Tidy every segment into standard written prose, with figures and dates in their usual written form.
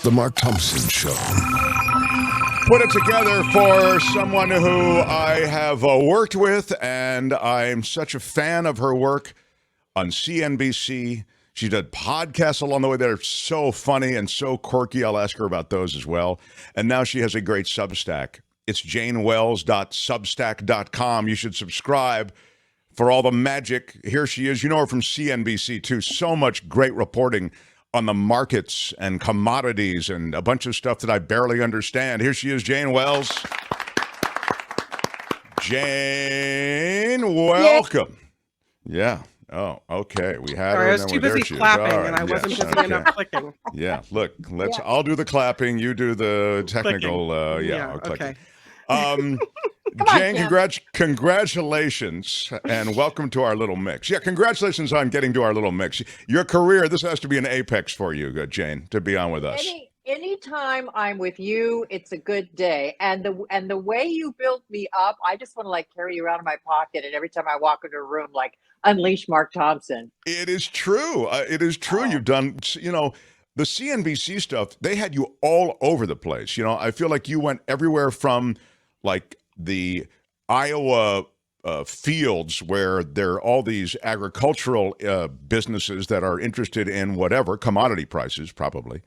The Mark Thompson Show. Put it together for someone who I have worked with, and I'm such a fan of her work on CNBC. She did podcasts along the way that are so funny and so quirky. I'll ask her about those as well. And now she has a great Substack. It's janewells.substack.com. You should subscribe for all the magic. Here she is. You know her from CNBC, too. So much great reporting on the markets and commodities and a bunch of stuff that I barely understand. Here she is, Jane Wells. Jane, welcome. Yeah. Oh, okay. We had her. I was too busy clapping, and I wasn't busy enough clicking. Yeah. Look, I'll do the clapping. You do the technical. Okay. Jane, congratulations, and welcome to our little mix. Yeah, congratulations on getting to our little mix. Your career, this has to be an apex for you, Jane, to be on with us. Anytime I'm with you, it's a good day. And the way you built me up, I just want to carry you around in my pocket, and every time I walk into a room, unleash Mark Thompson. It is true. It is true. You've done, the CNBC stuff, they had you all over the place. I feel like you went everywhere from the Iowa fields where there are all these agricultural businesses that are interested in whatever, commodity prices probably,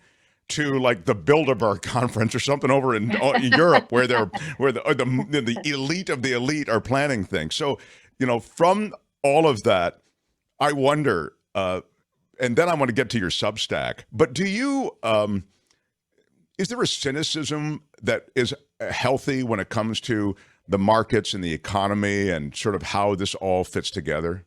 to the Bilderberg conference or something over in Europe where the elite of the elite are planning things. So, from all of that, I wonder, and then I want to get to your Substack, but do you, is there a cynicism that is healthy when it comes to the markets and the economy and sort of how this all fits together?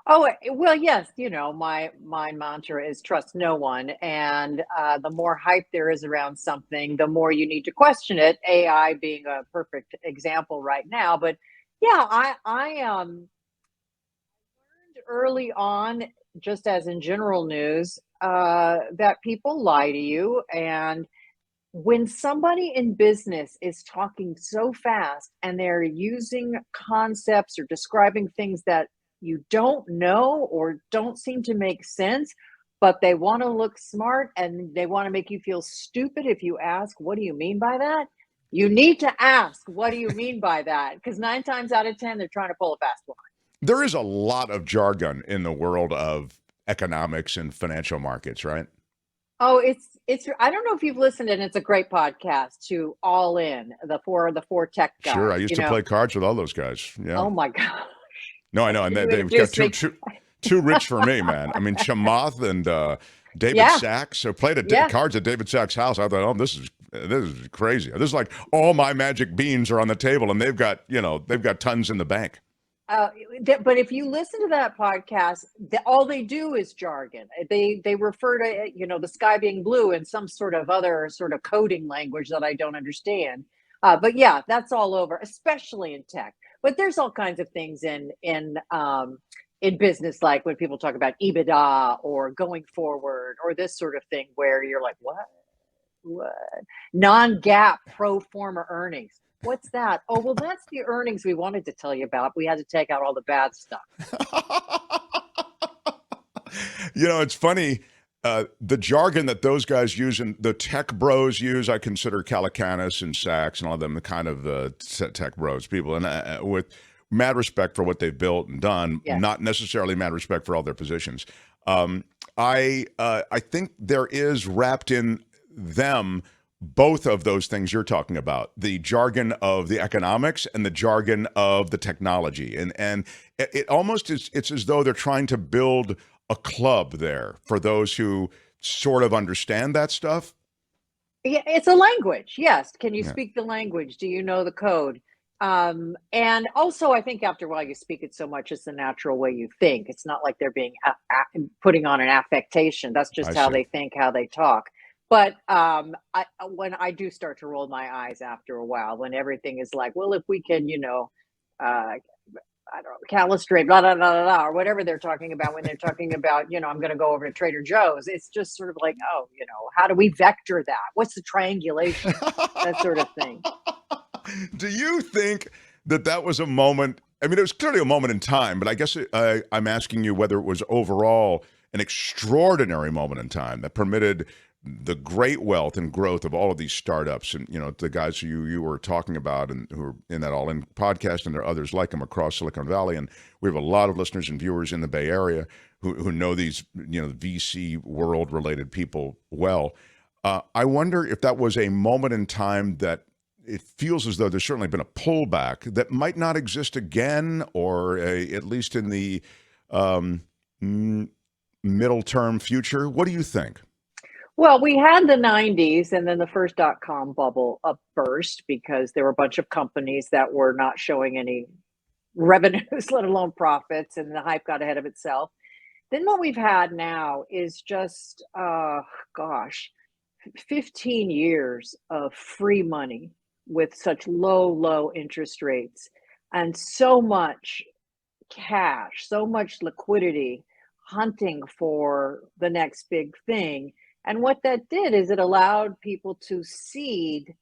Oh, well, yes. My mantra is trust no one. And the more hype there is around something, the more you need to question it. AI being a perfect example right now. But yeah, I learned early on, just as in general news, that people lie to you. And when somebody in business is talking so fast and they're using concepts or describing things that you don't know or don't seem to make sense, but they want to look smart and they want to make you feel stupid if you ask, what do you mean by that? You need to ask, what do you mean by that? Because 9 times out of 10, they're trying to pull a fast one. There is a lot of jargon in the world of economics and financial markets, right? Oh, it's I don't know if you've listened, and it's a great podcast, to All In, the four tech guys. Sure, I used to play cards with all those guys. Yeah. Oh my gosh. No, I know, and they've got too rich for me, man. I mean, Chamath and David Sachs. So played cards at David Sachs' house. I thought, oh, this is crazy. This is like all my magic beans are on the table, and they've got tons in the bank. But if you listen to that podcast, all they do is jargon. They refer to the sky being blue in some sort of other sort of coding language that I don't understand. But yeah, that's all over, especially in tech. But there's all kinds of things in business, like when people talk about EBITDA or going forward or this sort of thing, where you're like, what? Non-GAAP pro forma earnings. What's that? Oh, well, that's the earnings we wanted to tell you about. We had to take out all the bad stuff. It's funny. The jargon that those guys use and the tech bros use, I consider Calacanis and Sachs and all of them the kind of tech bros people. And with mad respect for what they've built and done, not necessarily mad respect for all their positions. I think there is wrapped in them both of those things you're talking about, the jargon of the economics and the jargon of the technology. And it almost is, it's as though they're trying to build a club there for those who sort of understand that stuff. Yeah, it's a language. Yes. Can you speak the language? Do you know the code? And also, I think after a while you speak it so much, it's the natural way you think. It's not like they're being putting on an affectation. That's just how they think, how they talk. But when I do start to roll my eyes after a while, when everything is like, well, if we can, I don't know, calustrate, blah, blah, blah, blah, blah, or whatever they're talking about when they're talking about, I'm going to go over to Trader Joe's. It's just sort of like, oh, how do we vector that? What's the triangulation? That sort of thing. Do you think that was a moment? I mean, it was clearly a moment in time, but I guess I'm asking you whether it was overall an extraordinary moment in time that permitted the great wealth and growth of all of these startups, and the guys who you were talking about and who are in that All In podcast, and there are others like them across Silicon Valley, and we have a lot of listeners and viewers in the Bay Area who know these VC world related people well. I wonder if that was a moment in time that it feels as though there's certainly been a pullback that might not exist again, or at least in the middle term future. What do you think? Well, we had the 90s, and then the first dot-com bubble burst because there were a bunch of companies that were not showing any revenues, let alone profits, and the hype got ahead of itself. Then what we've had now is just, 15 years of free money with such low interest rates and so much cash, so much liquidity hunting for the next big thing. And what that did is it allowed people to seed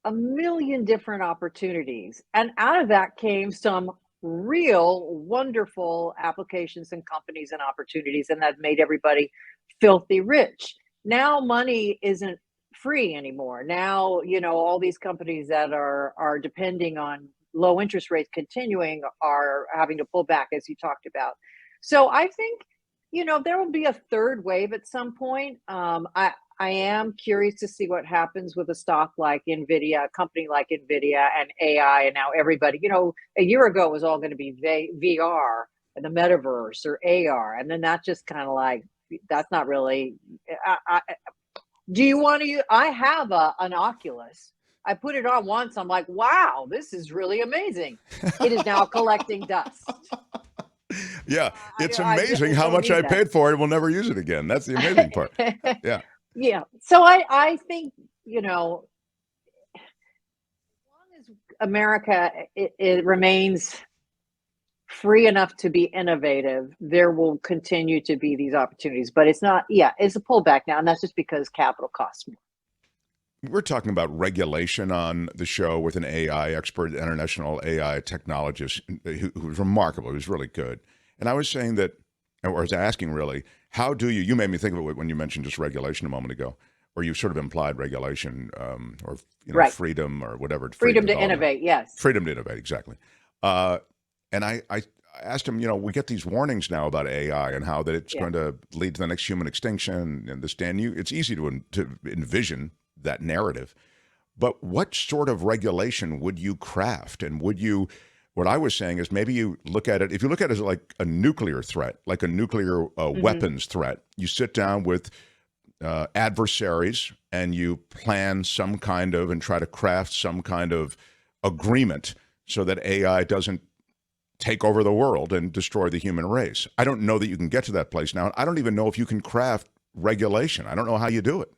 a million different opportunities. And out of that came some real wonderful applications and companies and opportunities, and that made everybody filthy rich. Now money isn't free anymore. Now, all these companies that are depending on low interest rates continuing are having to pull back, as you talked about. So I think there will be a third wave at some point. I am curious to see what happens with a stock like NVIDIA, a company like NVIDIA and AI, and now everybody, a year ago it was all going to be VR and the metaverse or AR. And then that's just kind of like, that's not really, do you want to I have an Oculus. I put it on once. I'm like, wow, this is really amazing. It is now collecting dust. Yeah, it's amazing how much I paid for it. We'll never use it again. That's the amazing part. Yeah. Yeah. So I think, as long as America it remains free enough to be innovative, there will continue to be these opportunities. But it's not, it's a pullback now. And that's just because capital costs more. We're talking about regulation on the show with an AI expert, international AI technologist who was remarkable. He was really good. And I was saying that, or I was asking really, how do you made me think of it when you mentioned just regulation a moment ago, or you sort of implied regulation or right. freedom or whatever. Freedom to innovate, yes. Freedom to innovate, exactly. And I asked him, we get these warnings now about AI and how that it's going to lead to the next human extinction and this, Dan, it's easy to envision that narrative. But what sort of regulation would you craft? And what I was saying is maybe you look at it, if you look at it as like a nuclear threat, like a nuclear weapons threat, you sit down with adversaries and you plan some kind of and try to craft some kind of agreement so that AI doesn't take over the world and destroy the human race. I don't know that you can get to that place now. I don't even know if you can craft regulation. I don't know how you do it.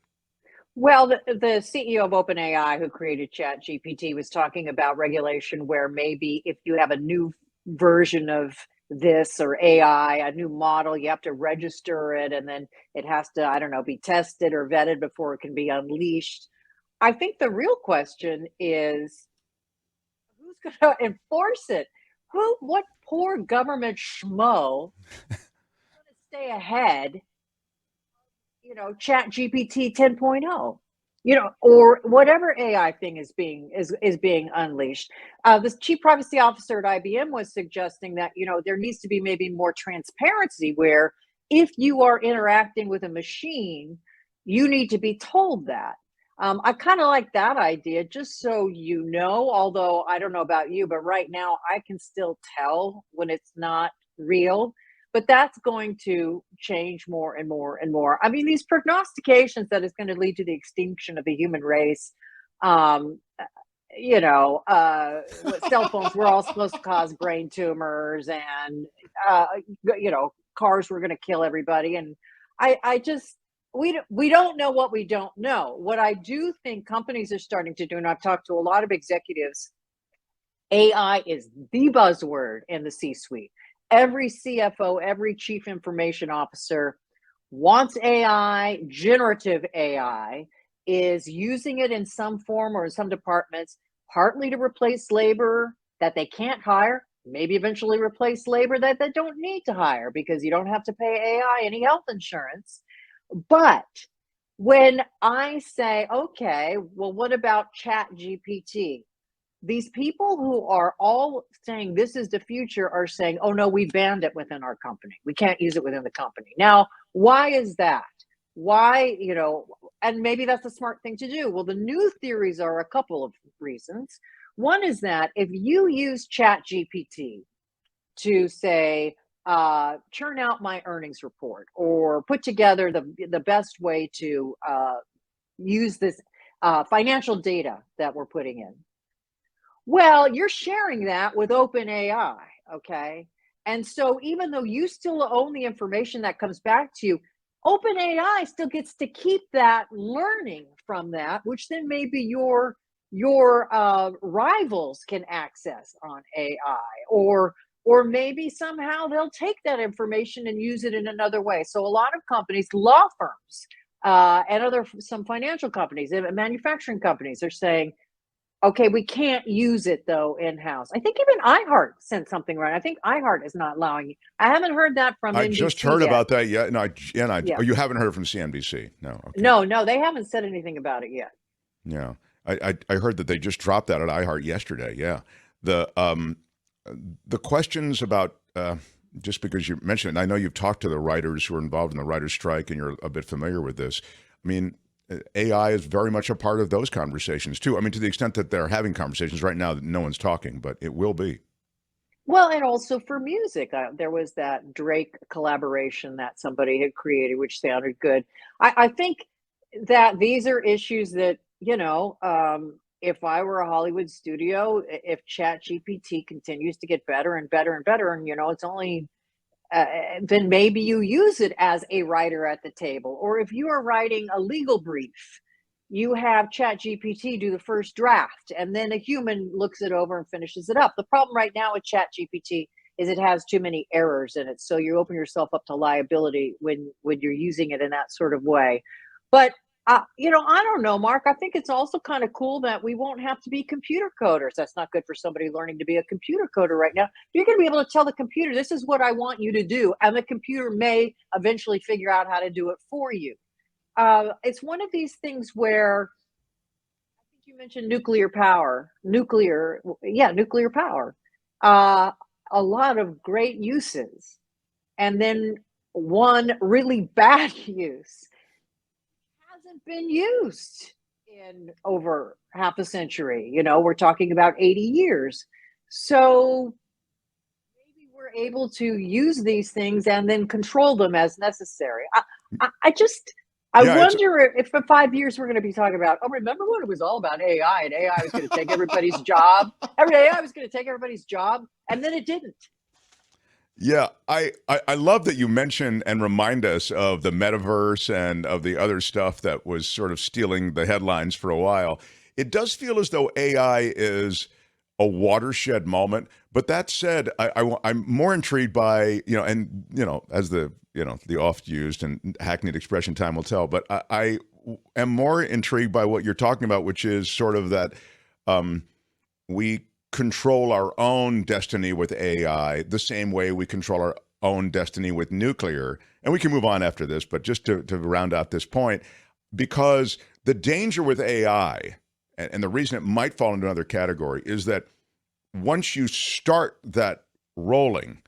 Well, the CEO of OpenAI, who created ChatGPT, was talking about regulation where maybe if you have a new version of this or AI, a new model, you have to register it, and then it has to, be tested or vetted before it can be unleashed. I think the real question is, who's going to enforce it? What poor government schmo is going to stay ahead? ChatGPT 10.0, or whatever AI thing is being unleashed. The chief privacy officer at IBM was suggesting that, there needs to be maybe more transparency where if you are interacting with a machine, you need to be told that. I kind of like that idea, just so although I don't know about you, but right now I can still tell when it's not real. But that's going to change more and more and more. I mean, these prognostications that it's going to lead to the extinction of the human race, cell phones were all supposed to cause brain tumors, and, cars were going to kill everybody. And we don't know what we don't know. What I do think companies are starting to do, and I've talked to a lot of executives, AI is the buzzword in the C-suite. Every CFO, every chief information officer wants AI. Generative AI is using it in some form or in some departments, partly to replace labor that they can't hire, maybe eventually replace labor that they don't need to hire because you don't have to pay AI any health insurance. But When I say, okay, well, what about Chat GPT? These people who are all saying this is the future are saying, oh no, we banned it within our company. We can't use it within the company. Now, why is that? Why, and maybe that's a smart thing to do. Well, the new theories are a couple of reasons. One is that if you use Chat GPT to say, churn out my earnings report or put together the best way to use this financial data that we're putting in. Well, you're sharing that with OpenAI, okay? And so even though you still own the information that comes back to you, OpenAI still gets to keep that learning from that, which then maybe your rivals can access on AI, or maybe somehow they'll take that information and use it in another way. So a lot of companies, law firms, and some financial companies, manufacturing companies are saying, okay, we can't use it though in-house. I think even iHeart sent something right. I think iHeart is not allowing you. I haven't heard that from I NBC just heard yet. about that yet. No, Yeah. Oh, you haven't heard from CNBC? No. Okay. No, they haven't said anything about it yet. Yeah. I heard that they just dropped that at iHeart yesterday. Yeah. The questions about just because you mentioned it, and I know you've talked to the writers who are involved in the writers' strike and you're a bit familiar with this. I mean, AI is very much a part of those conversations too. I mean, to the extent that they're having conversations right now that no one's talking, but it will be. Well, and also for music, there was that Drake collaboration that somebody had created, which sounded good. I think that these are issues that, if I were a Hollywood studio, if Chat GPT continues to get better and better and better, and, it's only then maybe you use it as a writer at the table. Or if you are writing a legal brief, you have Chat GPT do the first draft, and then a human looks it over and finishes it up. The problem right now with Chat GPT is it has too many errors in it. So you open yourself up to liability when you're using it in that sort of way. But I don't know, Mark. I think it's also kind of cool that we won't have to be computer coders. That's not good for somebody learning to be a computer coder right now. You're going to be able to tell the computer, this is what I want you to do. And the computer may eventually figure out how to do it for you. It's one of these things where I think you mentioned nuclear power. Nuclear power. A lot of great uses. And then one really bad use hasn't been used in over half a century. We're talking about 80 years. So maybe we're able to use these things and then control them as necessary. I wonder if in 5 years we're going to be talking about, remember when it was all about AI and AI was going to take everybody's job? AI was going to take everybody's job, and then it didn't. Yeah, I love that you mention and remind us of the metaverse and of the other stuff that was sort of stealing the headlines for a while. It does feel as though AI is a watershed moment. But that said, I'm more intrigued by, as the oft used and hackneyed expression, time will tell. But I am more intrigued by what you're talking about, which is sort of that we control our own destiny with AI the same way we control our own destiny with nuclear. And we can move on after this, but just to round out this point, because the danger with AI, and the reason it might fall into another category, is that once you start that rolling,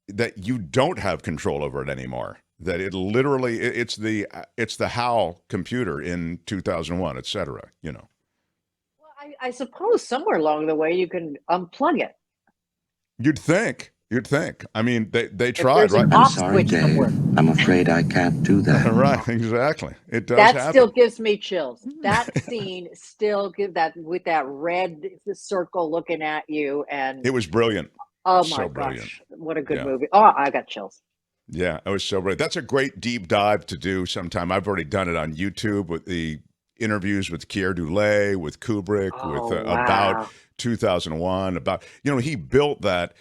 that you don't have control over it anymore. That it literally, it's the HAL computer in 2001, et cetera, Well, I suppose somewhere along the way you can unplug it. You'd think. I mean, they tried, right? I'm sorry, Dave. I'm afraid I can't do that. Right, exactly. It does that happen. Still gives me chills. That scene still gives that, with that red circle looking at you, and it was brilliant. Oh so my brilliant. gosh, what a good movie. Oh, I got chills. Yeah, it was so brilliant. That's a great deep dive to do sometime. I've already done it on YouTube with the interviews with Keir Dullea, with Kubrick, about 2001, about, he built that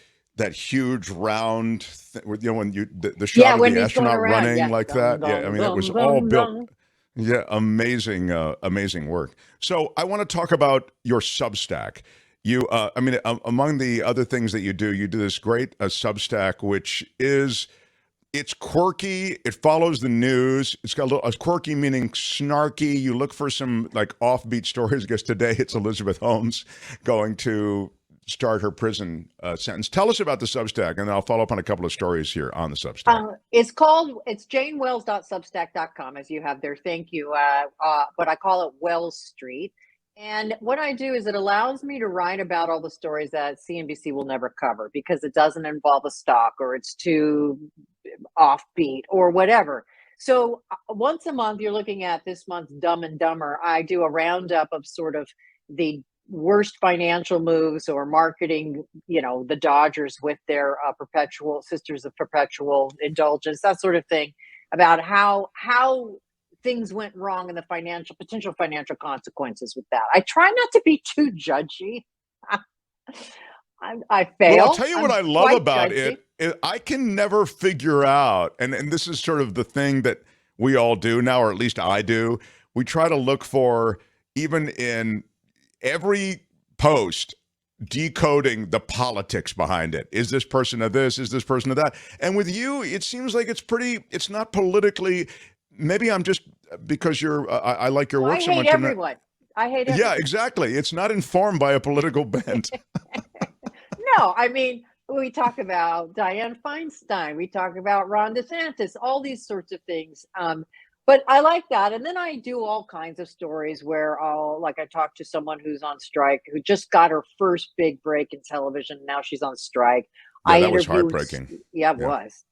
huge round, when the shot of the astronaut running like that. Yeah, I mean, it was all built. Yeah, amazing work. So I want to talk about your Substack. You, among the other things that you do this great Substack, which is It's quirky. It follows the news. It's got a quirky meaning snarky. You look for some like offbeat stories. I guess today it's Elizabeth Holmes going to start her prison sentence. Tell us about the Substack, and I'll follow up on a couple of stories here on the Substack. It's janewells.substack.com, as you have there. Thank you. But I call it Wells Street. And what I do is it allows me to write about all the stories that CNBC will never cover because it doesn't involve a stock or it's too offbeat or whatever. So once a month, you're looking at this month's Dumb and Dumber. I do a roundup of sort of the worst financial moves or marketing, the Dodgers with their perpetual Sisters of Perpetual Indulgence, that sort of thing, about how things went wrong and the potential financial consequences with that. I try not to be too judgy. I fail. Well, I'll tell you what I love about it. I can never figure out, and this is sort of the thing that we all do now, or at least I do. We try to look for, even in every post, decoding the politics behind it. Is this person of this? Is this person of that? And with you, it seems like it's not politically, maybe I'm just, because I like your work so much. I hate everyone. Yeah, exactly. It's not informed by a political bent. No, I mean, we talk about Dianne Feinstein. We talk about Ron DeSantis, all these sorts of things. But I like that. And then I do all kinds of stories where I talk to someone who's on strike, who just got her first big break in television. Now she's on strike. Yeah, that was heartbreaking. Yeah, it was.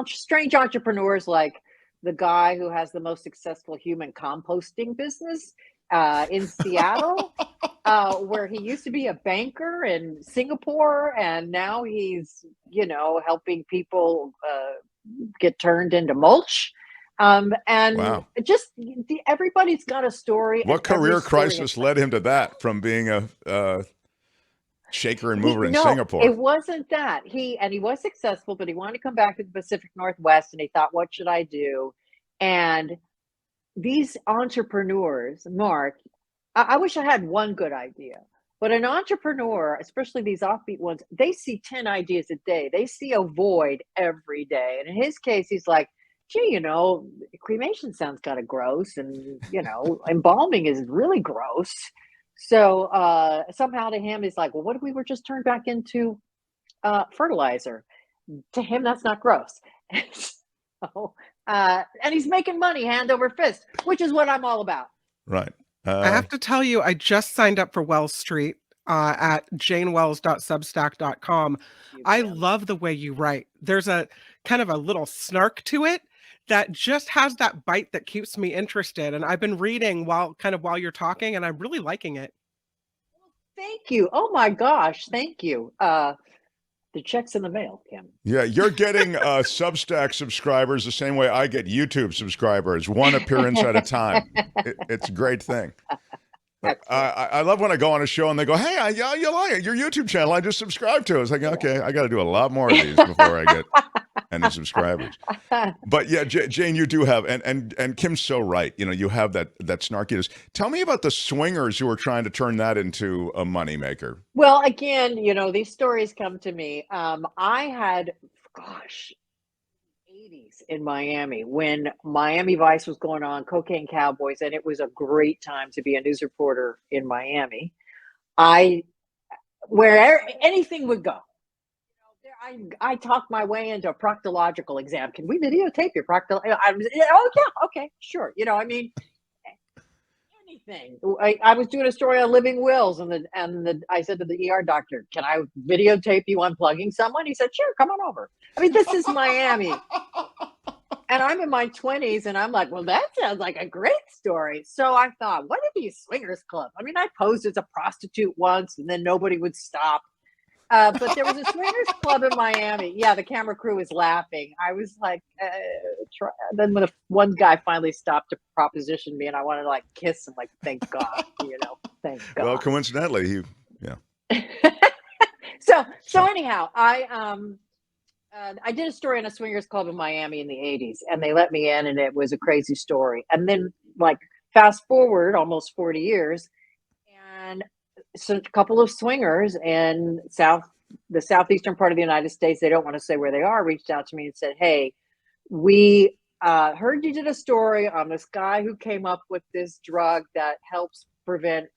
Strange entrepreneurs like the guy who has the most successful human composting business in Seattle, where he used to be a banker in Singapore, and now he's, helping people get turned into mulch. And wow. Just everybody's got a story. What career crisis led him to that, from being a shaker and mover in Singapore? It wasn't that. He was successful, but he wanted to come back to the Pacific Northwest, and he thought, what should I do? And these entrepreneurs, Mark, I wish I had one good idea, but an entrepreneur, especially these offbeat ones, they see 10 ideas a day. They see a void every day. And in his case, he's like, gee, cremation sounds kind of gross, and, embalming is really gross. So somehow to him, he's like, well, what if we were just turned back into fertilizer? To him, that's not gross. And he's making money hand over fist, which is what I'm all about. Right. I have to tell you, I just signed up for Wells Street at janewells.substack.com. I love the way you write. There's a kind of a little snark to it that just has that bite that keeps me interested. And I've been reading while you're talking, and I'm really liking it. Thank you. Oh my gosh. Thank you. The check's in the mail, Kim. Yeah, you're getting Substack subscribers the same way I get YouTube subscribers, one appearance at a time. It's a great thing. I love when I go on a show and they go, hey, you like it, your YouTube channel, I just subscribed to it. It's like, okay, I got to do a lot more of these before I get any subscribers. But yeah, Jane, you do have, and Kim's so right. You have that snarkiness. Tell me about the swingers who are trying to turn that into a moneymaker. Well, again, these stories come to me. I had, 80s in Miami when Miami Vice was going on, Cocaine Cowboys, and it was a great time to be a news reporter in Miami. Where anything would go. I talked my way into a proctological exam. Can we videotape your proctal? Oh yeah, okay, sure. Anything. I was doing a story on living wills, and I said to the ER doctor, "Can I videotape you unplugging someone?" He said, "Sure, come on over." I mean, this is Miami, and I'm in my 20s, and I'm like, "Well, that sounds like a great story." So I thought, what if these swingers club? I mean, I posed as a prostitute once, and then nobody would stop. But there was a swingers club in Miami. Yeah, the camera crew was laughing. I was like, then when one guy finally stopped to proposition me, and I wanted to kiss him, thank God, thank God. Well, coincidentally, yeah. So anyhow, I did a story on a swingers club in Miami in the 80s, and they let me in, and it was a crazy story. And then fast forward almost 40 years, and so a couple of swingers in South the southeastern part of the United States. They don't want to say where they are. Reached out to me and said, "Hey, we heard you did a story on this guy who came up with this drug that helps prevent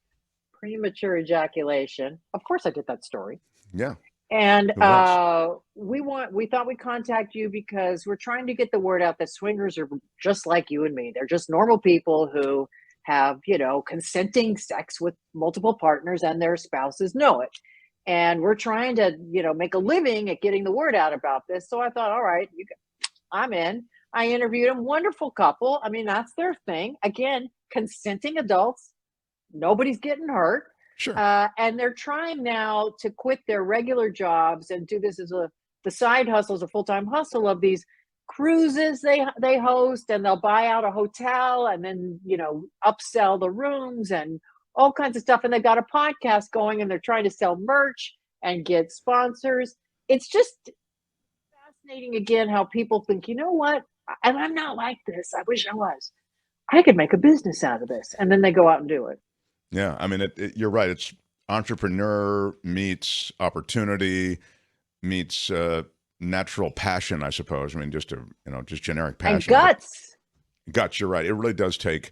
premature ejaculation." Of course, I did that story. Yeah. And Who else? we thought we'd contact you because we're trying to get the word out that swingers are just like you and me. They're just normal people who have, consenting sex with multiple partners and their spouses know it. And we're trying to, make a living at getting the word out about this. So I thought, all right, I'm in. I interviewed them. Wonderful couple. I mean, that's their thing. Again, consenting adults. Nobody's getting hurt. Sure. And they're trying now to quit their regular jobs and do this as the side hustle, as a full-time hustle of these cruises they host, and they'll buy out a hotel and then, upsell the rooms and all kinds of stuff. And they've got a podcast going and they're trying to sell merch and get sponsors. It's just fascinating again how people think, you know what? And I'm not like this. I wish I was. I could make a business out of this. And then they go out and do it. Yeah, I mean, you're right. It's entrepreneur meets opportunity meets natural passion, I suppose. I mean, just generic passion. And guts. Guts, you're right. It really does take,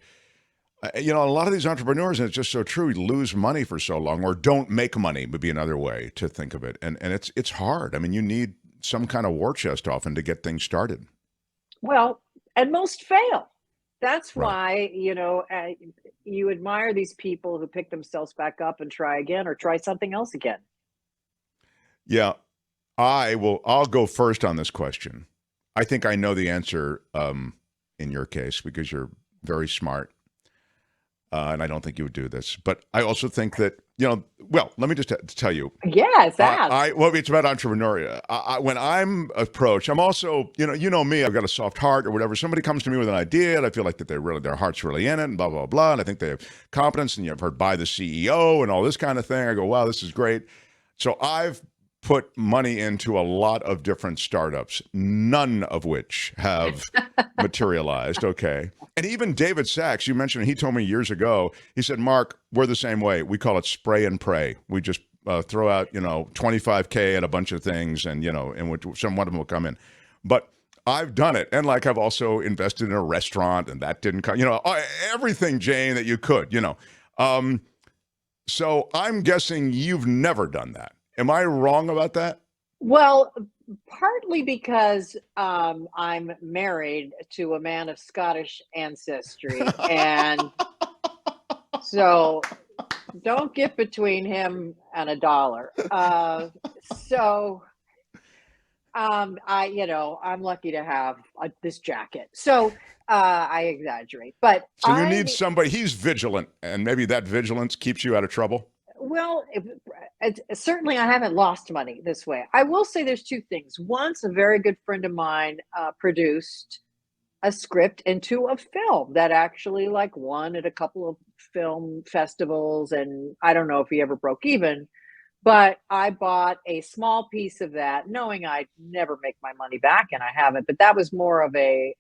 a lot of these entrepreneurs, and it's just so true, lose money for so long, or don't make money would be another way to think of it. And it's hard. I mean, you need some kind of war chest often to get things started. Well, and most fail. That's Right. why, you admire these people who pick themselves back up and try again or try something else again. Yeah, I'll go first on this question. I think I know the answer in your case because you're very smart. And I don't think you would do this. But I also think that, well, let me just tell you. Yes, ask. Well, it's about entrepreneurship. When I'm approached, I'm also, you know me, I've got a soft heart or whatever. Somebody comes to me with an idea and I feel like that their heart's really in it and blah, blah, blah. And I think they have competence, and you've heard by the CEO and all this kind of thing. I go, wow, this is great. So I've put money into a lot of different startups, none of which have materialized. Okay. And even David Sachs, you mentioned, he told me years ago, he said, Mark, we're the same way. We call it spray and pray. We just throw out, $25K at a bunch of things and, in which one of them will come in. But I've done it. And I've also invested in a restaurant and that didn't come, everything, Jane, that you could, So I'm guessing you've never done that. Am I wrong about that? Well, partly because I'm married to a man of Scottish ancestry. And so don't get between him and a dollar. I'm lucky to have this jacket. So I exaggerate. But so you need somebody, he's vigilant, and maybe that vigilance keeps you out of trouble? Well, certainly I haven't lost money this way. I will say there's two things. Once a very good friend of mine produced a script into a film that actually won at a couple of film festivals. And I don't know if he ever broke even, but I bought a small piece of that knowing I'd never make my money back, and I haven't. But that was more of a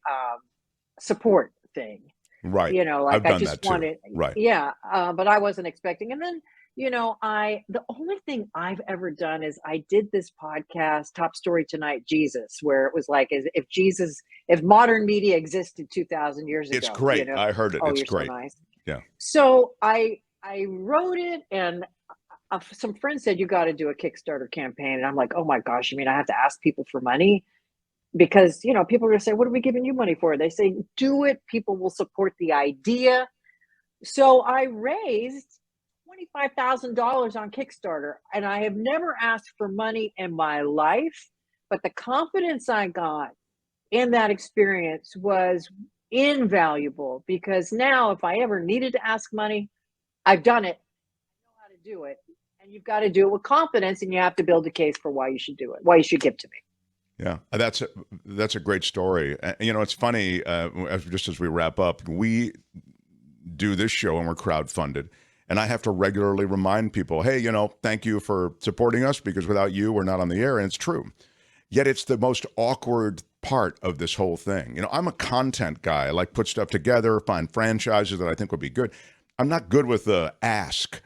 support thing. Right. I've done I just that too. wanted, right. Yeah. But I wasn't expecting. And then, the only thing I've ever done is I did this podcast, Top Story Tonight, Jesus, where it was if modern media existed 2,000 years ago. It's great. I heard it. Oh, it's you're great. So nice. Yeah. So I wrote it, and some friends said, you got to do a Kickstarter campaign. And I'm like, oh my gosh, I have to ask people for money? Because, people are going to say, what are we giving you money for? They say, do it. People will support the idea. So I raised $25,000 on Kickstarter, and I have never asked for money in my life, but the confidence I got in that experience was invaluable, because now if I ever needed to ask money, I've done it. I know how to do it. And you've got to do it with confidence, and you have to build a case for why you should do it, why you should give to me. Yeah, that's a great story. It's funny, just as we wrap up, we do this show and we're crowdfunded. And I have to regularly remind people, hey, thank you for supporting us, because without you, we're not on the air. And it's true. Yet it's the most awkward part of this whole thing. I'm a content guy. I like put stuff together, find franchises that I think would be good. I'm not good with the ask,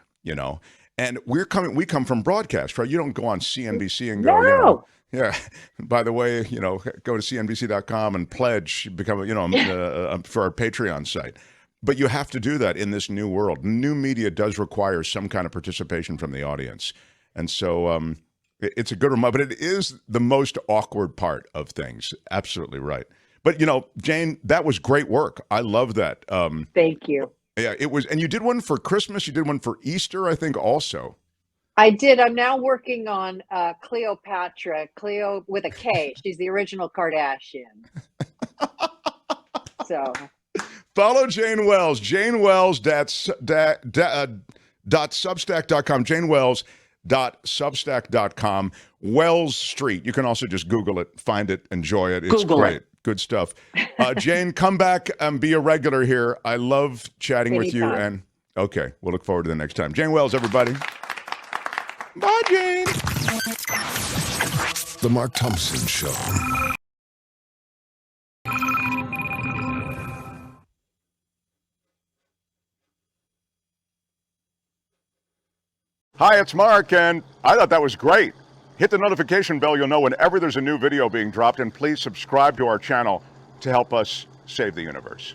And we come from broadcast, right? You don't go on CNBC and go, No. yeah, by the way, go to cnbc.com and pledge, become, for our Patreon site. But you have to do that in this new world. New media does require some kind of participation from the audience. And so it's a good reminder, but it is the most awkward part of things. Absolutely right. But, Jane, that was great work. I love that. Thank you. Yeah, it was. And you did one for Christmas. You did one for Easter, I think, also. I did. I'm now working on Cleopatra, Cleo with a K. She's the original Kardashian. So follow Jane Wells. Jane Wells. .substack.com. Jane Wells. .substack.com. Wells Street. You can also just Google it, find it, enjoy it. It's Google great. it. Good stuff. Jane, come back and be a regular here. I love chatting with you. And okay, we'll look forward to the next time. Jane Wells, everybody. Bye, Jane. The Mark Thompson Show. Hi, it's Mark, and I thought that was great. Hit the notification bell. You'll know whenever there's a new video being dropped, and please subscribe to our channel to help us save the universe.